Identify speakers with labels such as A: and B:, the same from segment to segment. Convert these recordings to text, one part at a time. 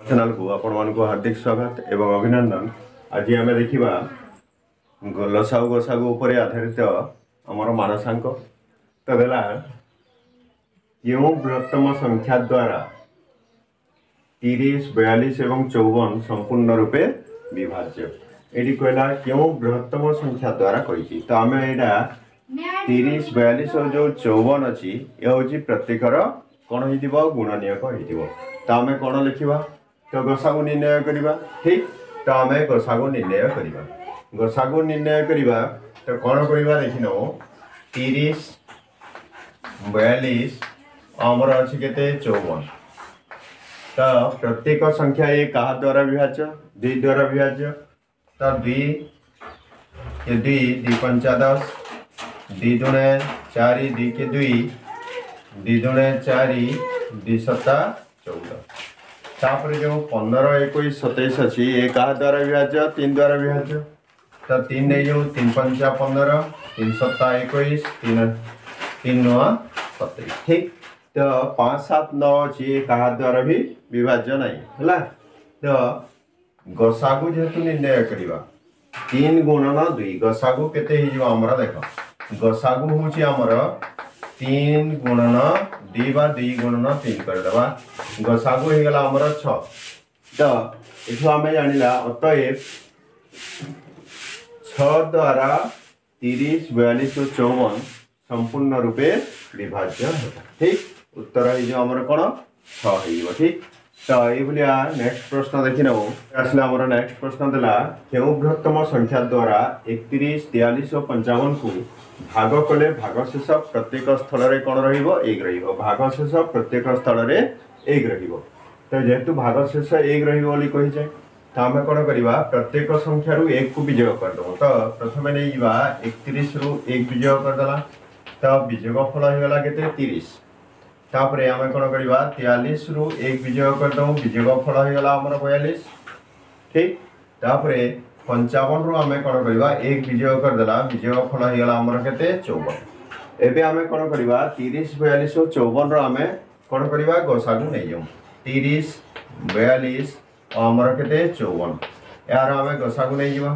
A: Channel को आपण मानक हार्दिक स्वागत एवं अभिनंदन। आज आम देखा लसागु गसागु उपर आधारित आमर मानसांक तो देला क्यों बृहत्तम संख्या द्वारा 30, 42 एवं 54 संपूर्ण रूपे विभाज्य। ये कहला क्यों बृहत्तम संख्या द्वारा कही तो आम यहाँ 30, 42 और जो 54 अच्छी ये हूँ प्रत्येकर कौन हो गुणनीयक हो आम कौन लिखा तो गसागु निर्णय करवा। ठीक तो आम गसागु निर्णय करवा। गसागु निर्णय करवा तो कौन करवा देख नौ 30, 42 आमर अच्छी के 54 तो प्रत्येक संख्या ये क्या द्वारा विभाज्य 2 द्वारा विभाज्य तो 2 2 पंचा 10 2 दुणे 4 2 के 2 2 दुणे 4 2 सत्ता 14 तापर जो 15, 21, 27 अच्छी ये क्या द्वारा विभाज्य 3 द्वारा विभाज्य तो 3 नहीं जो 3 पंचा 15 3 सत्ता 21 3 9 27। ठीक तो 5, 7, 9 अच्छी क्या द्वारा भी विभाज्य नहीं है तो गसागु जेहेतु निर्णय करवा 3 गुणन 2 गसागु केते आमर देख गसागु हूँ आमर 3 गुणन 2 बा 2 गुणन 3 करदेवा गसागु हो गला आमर 6 तो ये आम जाना अतएव 6 द्वारा 30, 42 और 54 संपूर्ण रूपे विभाज्य होगा। ठीक उत्तर होमर कौन 6 हो। ठीक तो ये नेक्स्ट प्रश्न देखी नौ आसला आमर नेक्स्ट प्रश्न देला क्यों बृहत्तम संख्या द्वारा 31, 43 और 55 को भाग कले भागशेष प्रत्येक स्थल रे कौन एक भागशेष प्रत्येक स्थल रे एक तो जेहेतु भागशेष एक रही जाए तो आम कौन करवा प्रत्येक संख्या रु 1 को विजय करदेव तो प्रथम नहीं 31 रु 1 विजय करदेला तो विजय फल होगा के 30 तापर आम कौन करवा 43 रु 1 विजय करदेव विजय फल होगा आमर 42। ठीक तापर 55 रु आम कौन करवा 1 विजय करदेला विजय फल होगा आमर के 54। एबे आम कौन करवा 30, 42 और 54 रो आम कौन करवा गसागु नहीं जाऊँ 30, 42 आमर के 54 यार आम गसागु नहीं जा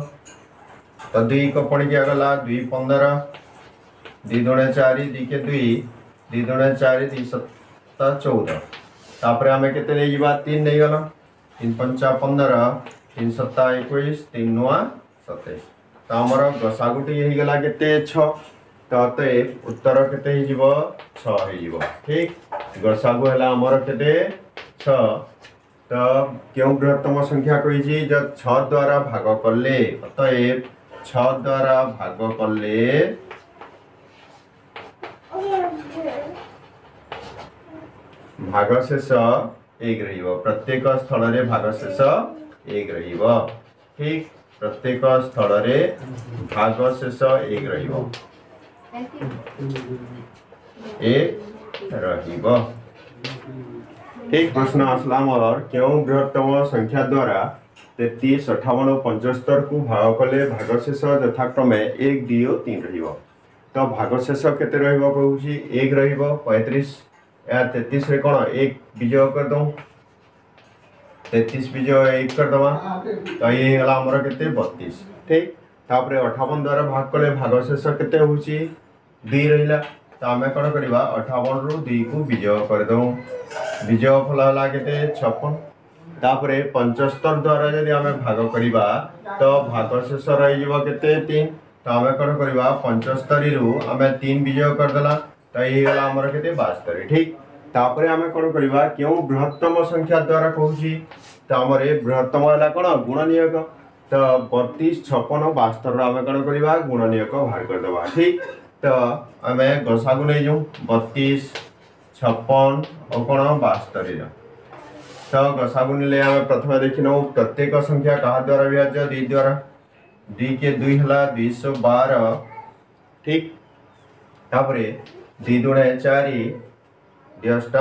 A: तो 2 को पड़ गया गला 2 15 2 दुणे 4 2 के 2 2 दुणे 4 2 सत्ता 14 तापर आम के 3 नहीं गल 3 पंचा 15 3 सत्ता 21 3 9 27 तो आमर गसागुटी होगा के 6 तो अतएव उत्तर के 6 हो। ठीक गसागु है आमर के 6 तो क्यों बृहत्तम संख्या कही जब 6 द्वारा भाग कले अतएव 6 द्वारा भाग कले भागशेष 1 प्रत्येक स्थल रे भागशेष 1 ठीक प्रत्येक स्थल रे भागशेष 1 ठीक प्रश्न आसला क्यों बृहत्तम संख्या द्वारा 33, 58 और 75 को भाग कले भागशेष यथाक्रमे 1, 2 और 3 तो भागशेष केते कहूँ 1 35 या 33 रे कौन 1 विजय करद 33 विजय 1 करदे तो ये है आमर के 32। ठीक तापर 58 द्वारा भाग कले भागशेष केते हूँ 2 रहा तो आम कौन करवा 58 रु 2 को विजय करदे विजय फल है के 56 तापर 75 द्वारा जब आम भाग करवा तो भागशेष रही 3 तो आम कौन करवा 75 रु आम 3 विजय करदेला तो ये है आमर के 72। ठीक तापर आम कौन करवा क्यों बृहत्तम संख्या द्वारा कहूँ तो आम बृहत्तम है कौन गुणनीयक तो 32, 56, 72 आम कौन करवा गुणनीयक बाहर करदे। ठीक तो आम गसागु नहीं जाऊँ 32, 56 और कौन 72 तो गसागु नहीं आम प्रथम देख नौ प्रत्येक संख्या क्या द्वारा विभाज्य 2 द्वारा 2 के 2 है 212। ठीक तापर 2 दुणे 4 2 8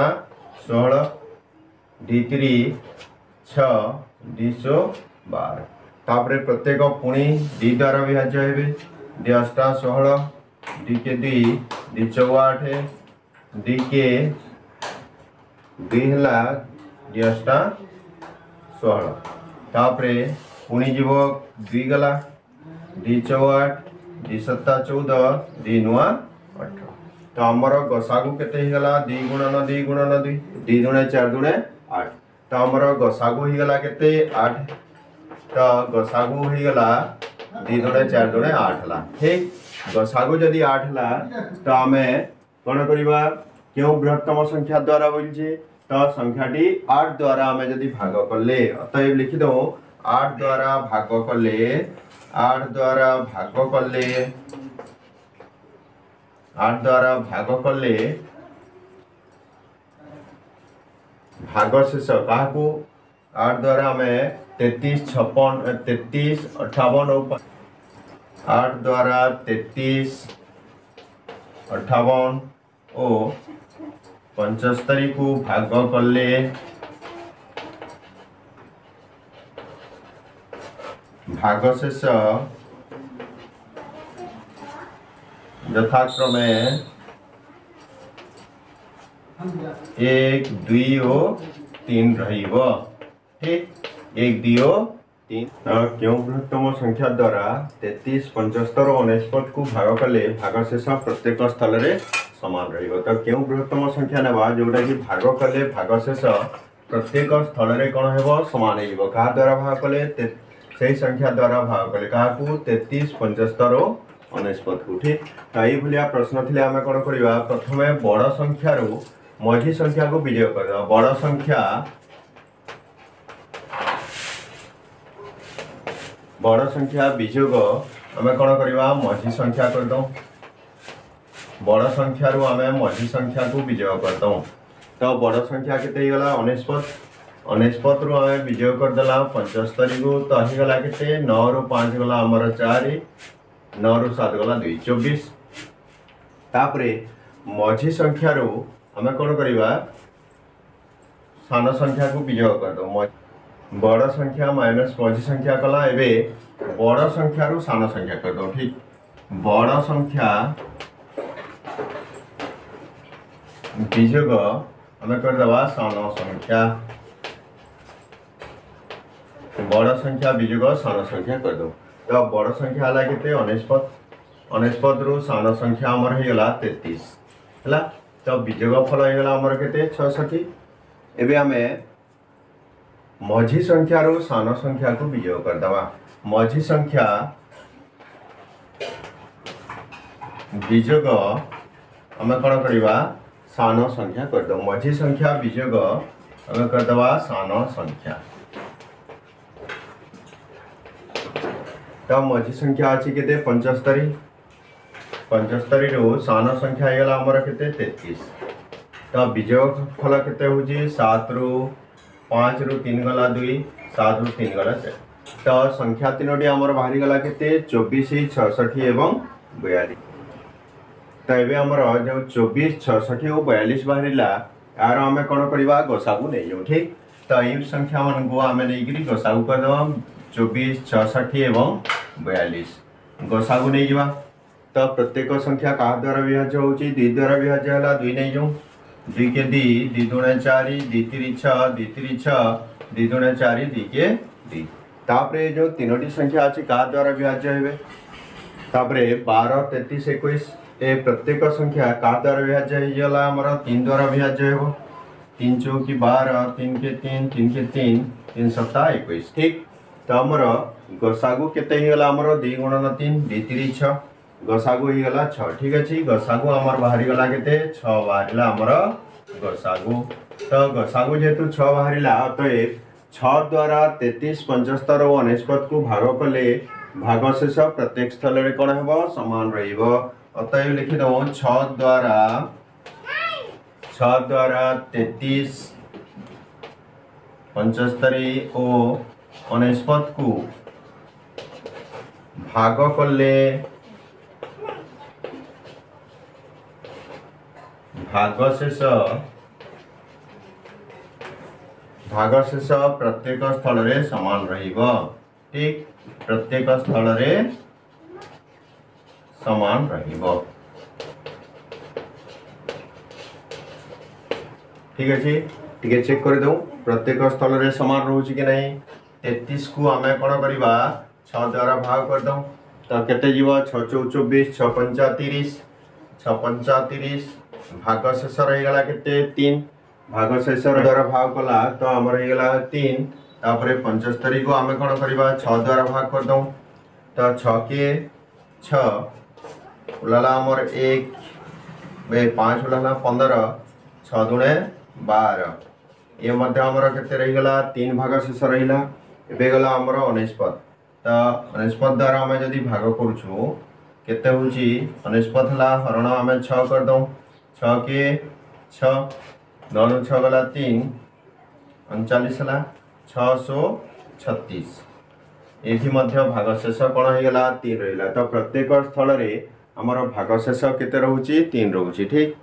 A: 16 2 3 6 212 तापर प्रत्येक पुणी 2 द्वारा विभाज्य हे 2 8 16 2 के 2 2 4 8 2 के 2 है 2 8 16 तापरे पुणी जीव 2 गला 2 चौ 8 2 7 14 2 9 18 तो आमर गसागु केते ही गला 2 गुणन 2 गुणन 2 2 दुणे 4 दुणे 8 तो आमर गसागु ही गला केते 8 तो गसागु ही गला 2 दुणे 4 दुणे 8 ला ठीक गसागु जदी 8 ला तो आमे कोन करिबा क्यों बृहत्तम संख्या द्वारा बोलछे तो संख्याटी 8 द्वारा आमे जदी भाग करले अतएव लिखि दो 8 द्वारा भाग करले 8 द्वारा भाग करले 8 द्वारा भाग करले भाग शेष काहाकू 8 द्वारा हमें 33 56 33 58 8 द्वारा 33 58 और 75 को भाग करले भाग शेष यथाक्रमे 1 2 और 3 रहिबो ठीक 1 2 और 3 क्यों बृहत्तम संख्या द्वारा 33 75 और 49 को भाग कले भाग शेष प्रत्येक स्थल रे समान रहिबो तो क्यों बृहत्तम संख्या नेबा जोटा कि भाग कले भाग शेष प्रत्येक स्थल रे कोन हेबो समान हेबो का द्वारा भाग कले सही संख्या द्वारा भाग कले काकू 33 75 और 49 को ठीक तो ये भलिया प्रश्न थिले आमे कोन करिबा प्रथमे बड़ संख्या रो मझी संख्या को विजय कर बड़ संख्या विजोग आमे कोन करिबा मझी संख्या कर दो बड़ संख्या रो आमे मझी संख्या को विजय कर दो तो बड़ संख्या केते गला 49 रो आमे विजय कर देला 75 को तो ही गला केते 9 रो 5 गला हमर 4 9 रो 7 गला 2 24 तापरे मझी संख्या रो आमे कोन करिबा सान संख्या को विजय कर दो बड़ संख्या माइनस मझी संख्या कला एबे बड़ संख्या रो सान संख्या कर दो ठीक बड़ संख्या विजोग आमे कर देबा सान संख्या बड़ संख्या विजोग सान संख्या कर दो तो बड़ संख्या हला केते 49 रो सान संख्या हमर हे गला 33 हला तो विजोग फल हे गला हमर केते 66 एबे हमें मझी संख्या रो सान संख्या को विजय कर दवा मझी संख्या विजोग हमें कोन करिबा सान संख्या कर दो मझी संख्या विजोग हमें कर दवा सान संख्या तो मझी संख्या अछि केते 75 रो सान संख्या हे गला हमर केते 33 तो विजय फल केते होजी 7 रो 5 रो 3 गला 2 7 रो 3 गला 4 तो संख्या तीनोटी हमर बाहरी गला केते 24 66 एवं 42 तो एबे हमर जो 24 66 और 42 बाहरीला यार हमें कोन करिबा गसागु नै जो ठीक तो ई संख्या मन को हमें नै गिरी गसागु कर दवा 24 66 एवं 42 गसागु नै जिबा तो प्रत्येक संख्या का द्वारा विभाज्य होची 2 द्वारा विभाज्य हला 2 नै जो 2 के 2 2 दुणे 4 2 3 6 2 3 6 2 दुणे 4 2 के 2 तापरे जो तीनोटी संख्या अछि का द्वारा विभाज्य हेबे तापरे 12 33 21 ए प्रत्येक संख्या का द्वारा विभाज्य हे जला हमर 3 द्वारा विभाज्य हेबो 3 चौकी 12 3 के 3 3 के 3 3 7 21 ठीक तो हमर गसागु केते हे गला हमर 2 गुणन 3 2 3 6 गसागु ही गला 6 ठीक अछि गसागु हमर बाहरी गला केते 6 बाहरीला हमर गसागु तो गसागु जेतु 6 बाहरीला तो 6 द्वारा 33 75 और 49 को भाग कले भाग शेष प्रत्येक स्थल रे कोन हेबो समान रहिबो अतएव लिखि दो 6 द्वारा 33 75 और 49 को भाग कले भाग शेष प्रत्येक स्थल रे समान रहिबो ठीक प्रत्येक स्थल रे समान रहिबो ठीक अछि ठीक है चेक कर दो प्रत्येक स्थल रे समान रोचे कि नहीं 33 को आम कौन करवा 6 द्वारा भाग करद तो केते जीव 6 चौ 24 6 पंचा 30 6 पंचा 30 भाग शेष रहीगला केते 3 भाग शेष द्वारा भाग कला तो आमर होगला 3 तापर 75 को आम कौन करवा 6 द्वारा भाग करद तो 6 के 6 उलाला आमर 1 5 उलाला 15 6 दुणे 12 ये मध्य आमर केते रहीगला 3 भाग शेष रहीला एबे गला आमर 19 पद तो 19 पद द्वारा आम जदि भाग करूँ केते होची 19 पद हला हरण आम 6 कर दो 6 के 6 9 6 गला 3 39 हला 636 एठी मध्य भाग शेष कौन होगला 3 रहीला तो प्रत्येक स्थल रे आमर भाग शेष केते रहउची 3 रहउची ठीक।